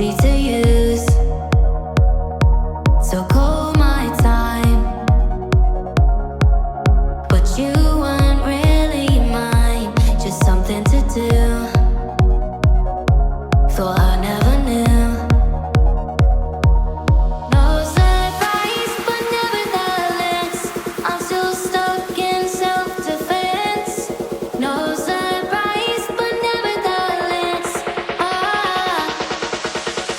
easy to use. So call my time, but you weren't really mine, just something to do. Thought I never knew. No surprise, but nevertheless, I'm still stuck in self-defense. No surprise, but nevertheless,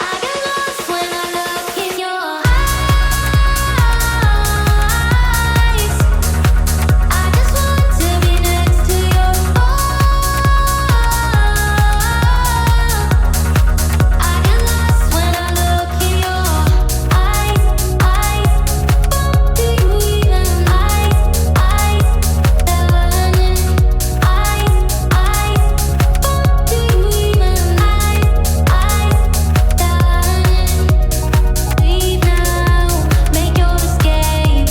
I get lost when I look in your eyes. I just want to be next to your I get lost when I look in your eyes. Do you even do you even leave now, make your escape.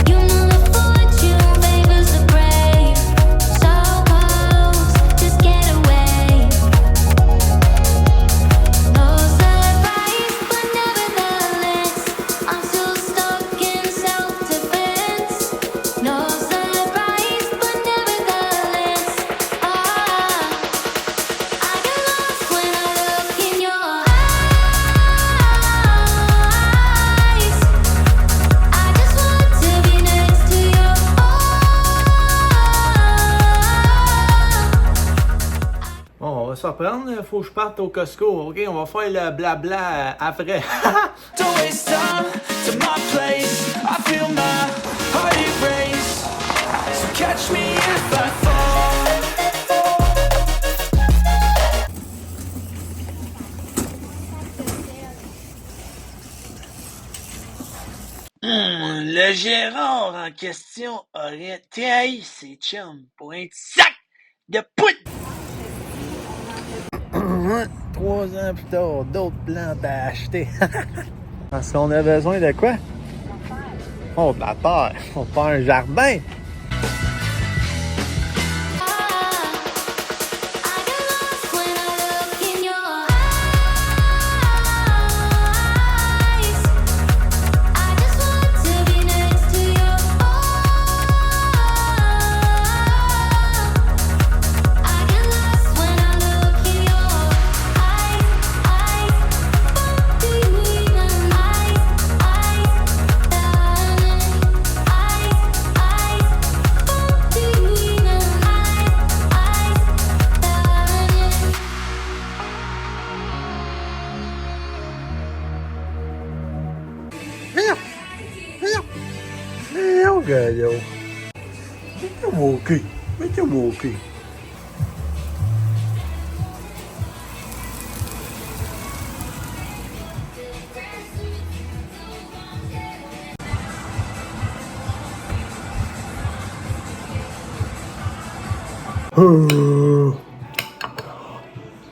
You know the fortune favors the brave. So close, just get away. No surprise, but nevertheless, I'm still stuck in self-defense. No surprise, but nevertheless, I get lost when I look in your eyes. I just want to be next to your Bon, on va se reprendre. Faut que je parte au Costco. OK, on va faire le blabla après. Don't waste time to my place. I feel my heart erase. So catch me if I fall. Le Gérard en question aurait trahi ses chums pour un sac de poudre. 3 ans plus tard, d'autres plantes à acheter. Parce qu'on a besoin de quoi? Oh, de la terre. On fait un jardin. I get lost when I look in your eyes. I just want to be next to your I get lost when I look in your eyes. Do you even do you even Meu galho. Muito aqui. Muito aqui.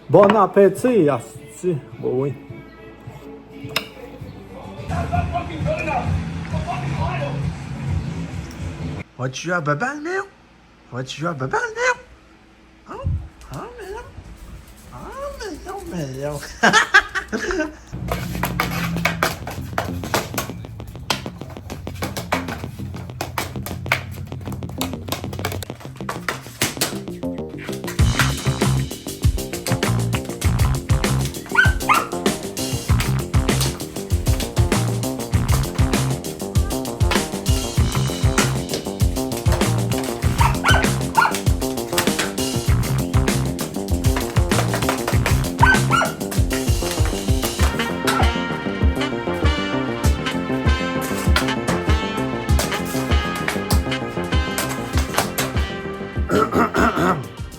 Bon appétit, asti. Bon, oui. Vas-tu jouer à Babal, Méo? Vas-tu jouer à Babal, Méo? Oh, oh, Méo. Oh, Méo.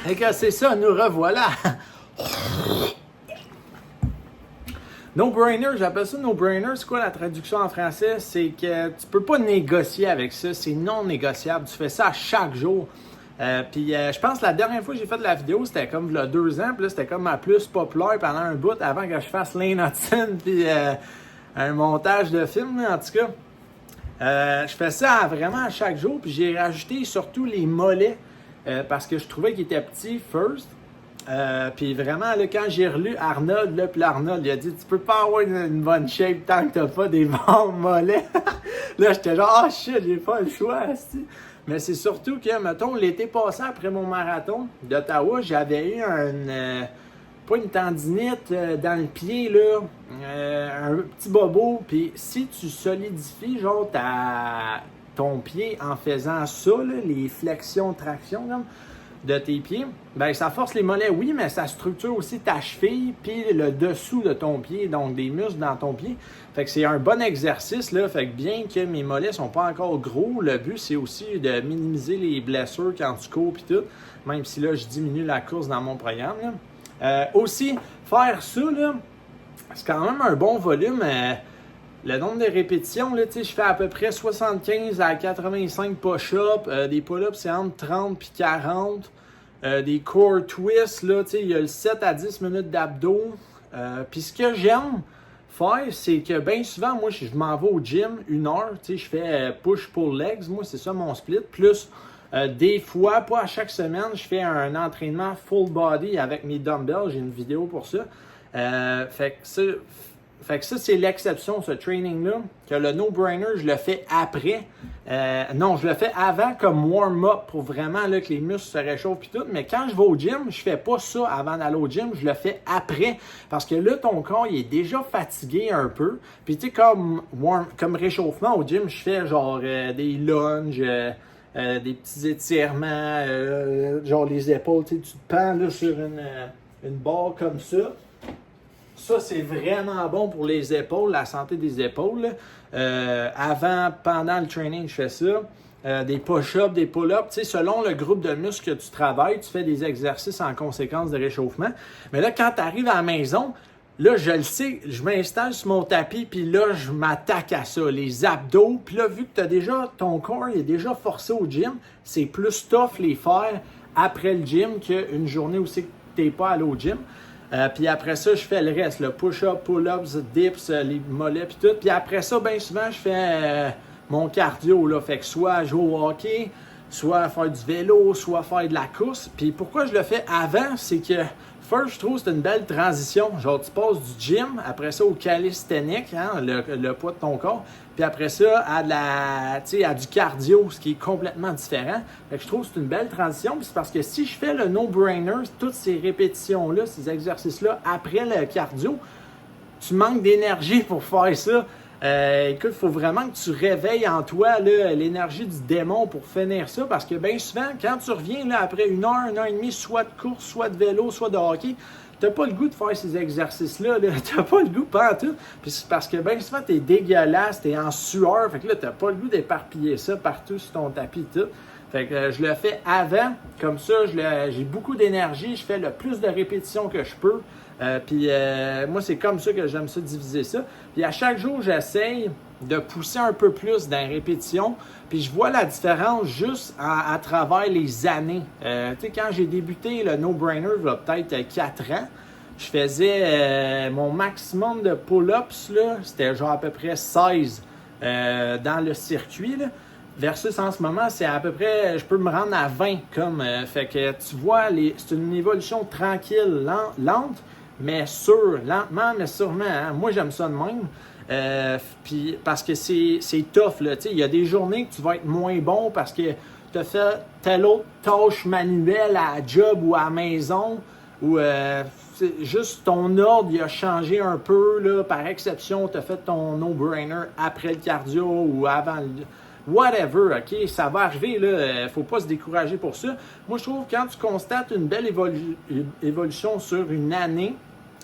Et que c'est ça, nous revoilà. No-brainer, j'appelle ça no-brainer. C'est quoi la traduction en français? C'est que tu peux pas négocier avec ça. C'est non négociable. Tu fais ça à chaque jour. Puis je pense que la dernière fois que j'ai fait de la vidéo, c'était comme il y a 2 ans. Puis là, c'était comme ma plus populaire pendant un bout avant que je fasse Lane Hudson. Puis un montage de film, en tout cas. Je fais ça vraiment à chaque jour. Puis j'ai rajouté surtout les mollets parce que je trouvais qu'ils étaient petits, first. Puis vraiment, là, quand j'ai relu Arnold, là, puis Arnold, il a dit, tu peux pas avoir une bonne shape tant que t'as pas des bons mollets. Là, j'étais genre, ah shit, j'ai pas le choix, asti. Mais c'est surtout que, mettons, l'été passé, après mon marathon d'Ottawa, j'avais eu pas une tendinite dans le pied, là, un petit bobo. Puis si tu solidifies, genre, ton pied en faisant ça, là, les flexions-tractions, comme, de tes pieds, ben ça force les mollets, oui, mais ça structure aussi ta cheville puis le dessous de ton pied, donc des muscles dans ton pied. Fait que c'est un bon exercice, là. Fait que bien que mes mollets sont pas encore gros, le but c'est aussi de minimiser les blessures quand tu cours puis tout, même si là je diminue la course dans mon programme, là. Aussi, faire ça, là, c'est quand même un bon volume. Le nombre de répétitions, là, je fais à peu près 75 à 85 push-ups. Des pull-ups, c'est entre 30 et 40. Des core twists, là, il y a le 7 à 10 minutes d'abdos. Puis ce que j'aime faire, c'est que bien souvent, moi, je m'en vais au gym 1 heure. Je fais push-pull legs. Moi, c'est ça mon split. Plus, des fois, pas à chaque semaine, je fais un entraînement full body avec mes dumbbells. J'ai une vidéo pour ça. Fait que ça, c'est l'exception, ce training-là, que le no-brainer, je le fais après. Non, je le fais avant comme warm-up pour vraiment là, que les muscles se réchauffent et tout. Mais quand je vais au gym, je fais pas ça avant d'aller au gym, je le fais après. Parce que là, ton corps, il est déjà fatigué un peu. Puis tu sais, comme réchauffement au gym, je fais genre des lunges, des petits étirements, genre les épaules. Tu te pends là, sur une barre comme ça. Ça, c'est vraiment bon pour les épaules, la santé des épaules. Avant, pendant le training, je fais ça. Des push-ups, des pull-ups. Tu sais, selon le groupe de muscles que tu travailles, tu fais des exercices en conséquence de réchauffement. Mais là, quand tu arrives à la maison, là, je le sais, je m'installe sur mon tapis, puis là, je m'attaque à ça. Les abdos. Puis là, vu que ton corps est déjà forcé au gym, c'est plus tough les faire après le gym qu'une journée où c'est que tu n'es pas allé au gym. Puis après ça, je fais le reste, le push-up, pull-ups, dips, les mollets, puis tout. Puis après ça, bien souvent, je fais mon cardio, là. Fait que soit jouer au hockey, soit faire du vélo, soit faire de la course. Puis pourquoi je le fais avant, c'est que, first, je trouve que c'est une belle transition. Genre, tu passes du gym, après ça au calisthenique, hein, le poids de ton corps. Puis après ça, à du cardio, ce qui est complètement différent. Fait que je trouve que c'est une belle transition. Puis c'est parce que si je fais le no-brainer, toutes ces répétitions-là, ces exercices-là, après le cardio, tu manques d'énergie pour faire ça. Écoute, il faut vraiment que tu réveilles en toi là, l'énergie du démon pour finir ça. Parce que bien souvent, quand tu reviens là, après 1 heure et demie, soit de course, soit de vélo, soit de hockey, t'as pas le goût de faire ces exercices-là, là. T'as pas le goût, pas en tout. Puis c'est parce que bien souvent, t'es dégueulasse, t'es en sueur. Fait que là, t'as pas le goût d'éparpiller ça partout sur ton tapis et tout. Fait que je le fais avant. Comme ça, j'ai beaucoup d'énergie. Je fais le plus de répétitions que je peux. Puis moi, c'est comme ça que j'aime ça, diviser ça. Puis à chaque jour, j'essaye de pousser un peu plus dans les répétitions. Puis je vois la différence juste à travers les années. Tu sais, quand j'ai débuté le no-brainer, il y a peut-être 4 ans, je faisais mon maximum de pull-ups, là, c'était genre à peu près 16 dans le circuit, là. Versus en ce moment, c'est à peu près, je peux me rendre à 20 comme. Fait que tu vois, c'est une évolution tranquille, lente, mais sûre, lentement, mais sûrement. Hein. Moi, j'aime ça de même. Puis parce que c'est tough, là. Il y a des journées que tu vas être moins bon parce que tu as fait telle autre tâche manuelle à la job ou à la maison, ou juste ton ordre il a changé un peu, là. Par exception, tu as fait ton no-brainer après le cardio ou avant le. Whatever, OK? Ça va arriver, là. Faut pas se décourager pour ça. Moi, je trouve que quand tu constates une belle évolution sur une année,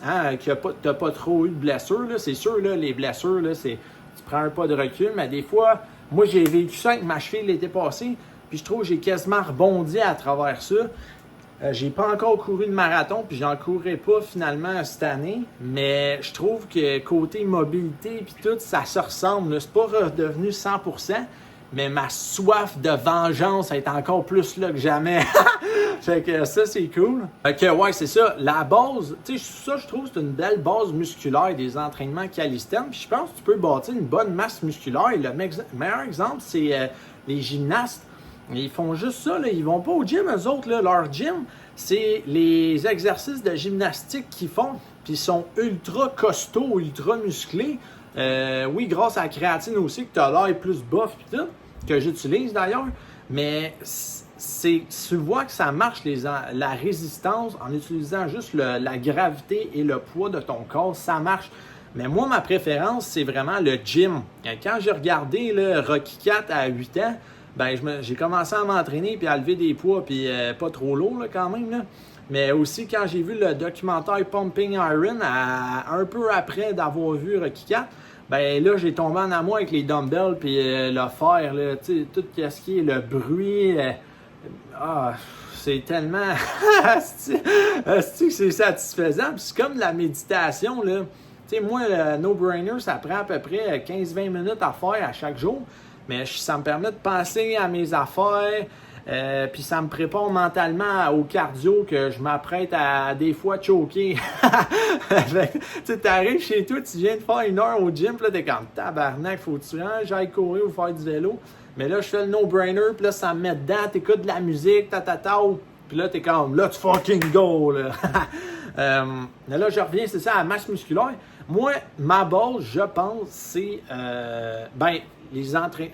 hein, que t'as pas trop eu de blessures, là, c'est sûr, là, les blessures, là, tu prends un pas de recul, mais des fois, moi, j'ai vécu ça avec ma cheville l'été passé, puis je trouve que j'ai quasiment rebondi à travers ça. J'ai pas encore couru de marathon, puis j'en courrai pas finalement cette année, mais je trouve que côté mobilité puis tout, ça se ressemble, là. C'est pas redevenu 100%, mais ma soif de vengeance est encore plus là que jamais. Fait que ça, c'est cool. Fait que ouais, c'est ça. La base, tu sais, ça, je trouve, c'est une belle base musculaire des entraînements calistènes. Puis je pense que tu peux bâtir une bonne masse musculaire. Et le meilleur exemple, c'est les gymnastes. Ils font juste ça, là. Ils vont pas au gym, eux autres, là. Leur gym, c'est les exercices de gymnastique qu'ils font, puis ils sont ultra costauds, ultra musclés. Oui, grâce à la créatine aussi, que tu as l'air plus buff, puis tout, que j'utilise d'ailleurs, mais tu vois que ça marche, la résistance, en utilisant juste la gravité et le poids de ton corps, ça marche. Mais moi, ma préférence, c'est vraiment le gym. Quand j'ai regardé là, Rocky 4 à 8 ans, ben, j'ai commencé à m'entraîner puis à lever des poids, puis pas trop lourd là, quand même. Là. Mais aussi, quand j'ai vu le documentaire Pumping Iron, un peu après d'avoir vu Rocky 4, ben là, j'ai tombé en amour avec les dumbbells puis le fer, là, tout ce qui est le bruit. C'est tellement... c'est satisfaisant. Puis c'est comme de la méditation, là. Tu sais, moi, le no-brainer, ça prend à peu près 15-20 minutes à faire à chaque jour. Mais ça me permet de penser à mes affaires. Puis ça me prépare mentalement au cardio que je m'apprête à des fois choquer. Tu t'arrives chez toi, tu viens de faire 1 heure au gym, puis là, t'es comme tabarnak, faut-tu j'aille courir ou faire du vélo? Mais là, je fais le no-brainer, puis là, ça me met dedans, t'écoutes de la musique, puis là, t'es comme, let's fucking go, là. Mais là, je reviens, c'est ça, à la masse musculaire. Moi, ma base, je pense, c'est,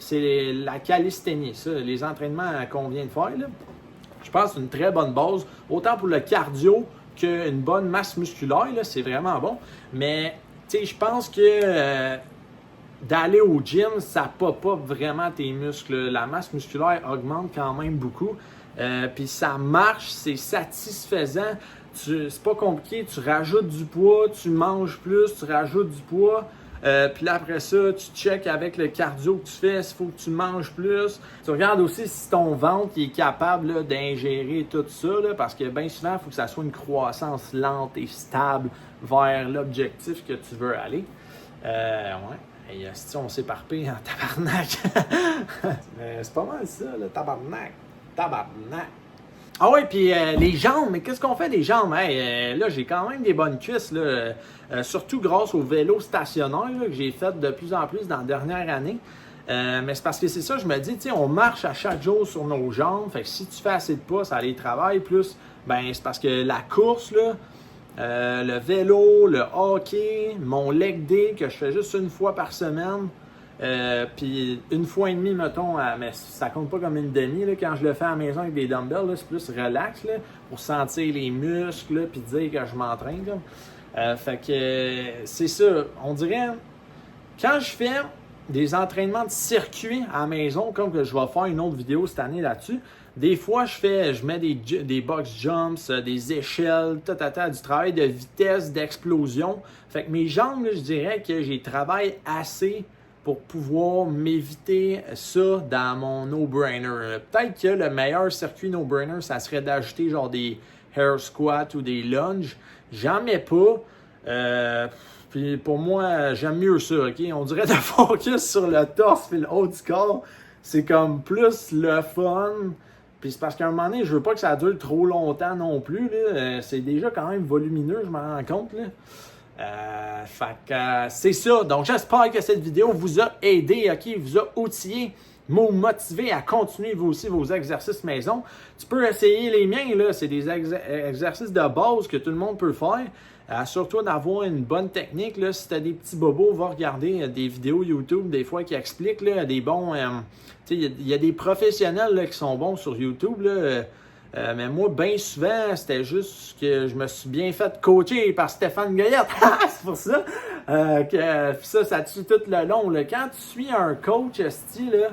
c'est la calisthénie, ça, les entraînements qu'on vient de faire, là. Je pense que c'est une très bonne base, autant pour le cardio qu'une bonne masse musculaire, là, c'est vraiment bon. Mais, tu sais, je pense que d'aller au gym, ça pop up vraiment tes muscles. La masse musculaire augmente quand même beaucoup. Puis ça marche, c'est satisfaisant. C'est pas compliqué, tu rajoutes du poids, tu manges plus, tu rajoutes du poids. Puis là, après ça, tu checkes avec le cardio que tu fais, s'il faut que tu manges plus. Tu regardes aussi si ton ventre est capable là, d'ingérer tout ça, là, parce que bien souvent, il faut que ça soit une croissance lente et stable vers l'objectif que tu veux aller. Ouais. Et si on s'éparpille en tabarnak. C'est pas mal ça, le tabarnak. Tabarnak. Ah ouais, puis les jambes, mais qu'est-ce qu'on fait des jambes? Hey, là, j'ai quand même des bonnes cuisses, là, surtout grâce au vélo stationnaire là, que j'ai fait de plus en plus dans la dernière année. Mais c'est parce que c'est ça, je me dis, tu sais, on marche à chaque jour sur nos jambes, fait que si tu fais assez de pas, ça les travaille plus. Ben, c'est parce que la course, là, le vélo, le hockey, mon leg day que je fais juste 1 fois par semaine, puis 1 fois et demie, mettons, mais ça compte pas comme une demi, là, quand je le fais à la maison avec des dumbbells, là, c'est plus relax, là, pour sentir les muscles, puis dire que je m'entraîne. Fait que c'est ça, on dirait, quand je fais des entraînements de circuit à la maison, comme que je vais faire une autre vidéo cette année là-dessus, des fois, je mets des box jumps, des échelles, du travail de vitesse, d'explosion. Fait que mes jambes, là, je dirais que j'y travaille assez pour pouvoir m'éviter ça dans mon no-brainer. Peut-être que le meilleur circuit no-brainer, ça serait d'ajouter genre des hair squats ou des lunges. J'en mets pas. Puis pour moi, j'aime mieux ça, OK? On dirait de focus sur le torse et le haut du corps. C'est comme plus le fun. Puis c'est parce qu'à un moment donné, je veux pas que ça dure trop longtemps non plus. Là. C'est déjà quand même volumineux, je m'en rends compte. Là. Fait que c'est ça. Donc j'espère que cette vidéo vous a aidé, OK? Vous a outillé, motivé à continuer vous aussi vos exercices maison. Tu peux essayer les miens, là. C'est des exercices de base que tout le monde peut faire. Assure-toi d'avoir une bonne technique. Là. Si tu as des petits bobos, va regarder des vidéos YouTube des fois qui expliquent là, des bons... il y a des professionnels là, qui sont bons sur YouTube. Là, mais moi, bien souvent, c'était juste que je me suis bien fait coacher par Stéphane Goyette. C'est pour ça que ça te suit tout le long. Là. Quand tu suis un coach, là,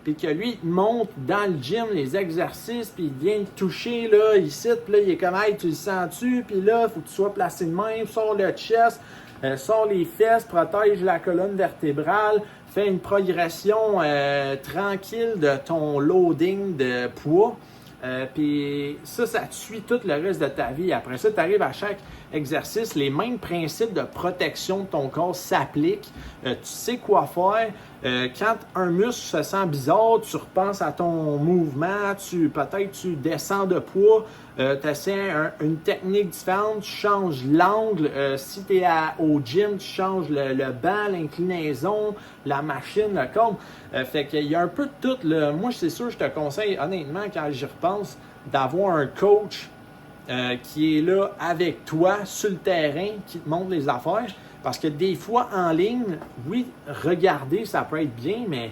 puis que lui, il te montre dans le gym les exercices, puis il vient te toucher, là, ici, puis là, il est comme, hey, tu le sens-tu? Puis là, il faut que tu sois placé de même, sors le chest, sors les fesses, protège la colonne vertébrale, fais une progression tranquille de ton loading de poids. Puis ça te suit tout le reste de ta vie. Après ça, tu arrives à chaque exercice, les mêmes principes de protection de ton corps s'appliquent. Tu sais quoi faire. Quand un muscle se sent bizarre, tu repenses à ton mouvement, peut-être tu descends de poids, tu essaies une technique différente, tu changes l'angle. Si tu es au gym, tu changes le banc, l'inclinaison, la machine, le corps. Fait qu'il y a un peu de tout. Là. Moi, c'est sûr, je te conseille, honnêtement, quand j'y repense, d'avoir un coach qui est là avec toi sur le terrain, qui te montre les affaires. Parce que des fois, en ligne, oui, regarder, ça peut être bien, mais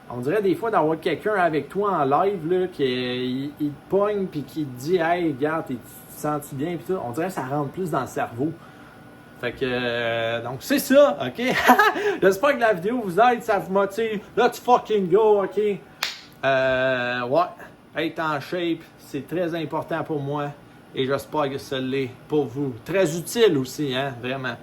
on dirait des fois d'avoir quelqu'un avec toi en live, là, qui il te pogne puis qui te dit « Hey, regarde, tu te sens bien? » Puis tout. On dirait que ça rentre plus dans le cerveau. Fait que, donc c'est ça, OK? J'espère que la vidéo vous aide, ça vous motive. Let's fucking go, OK? Ouais, être en shape, c'est très important pour moi. Et j'espère que ça l'est pour vous. Très utile aussi, hein, vraiment.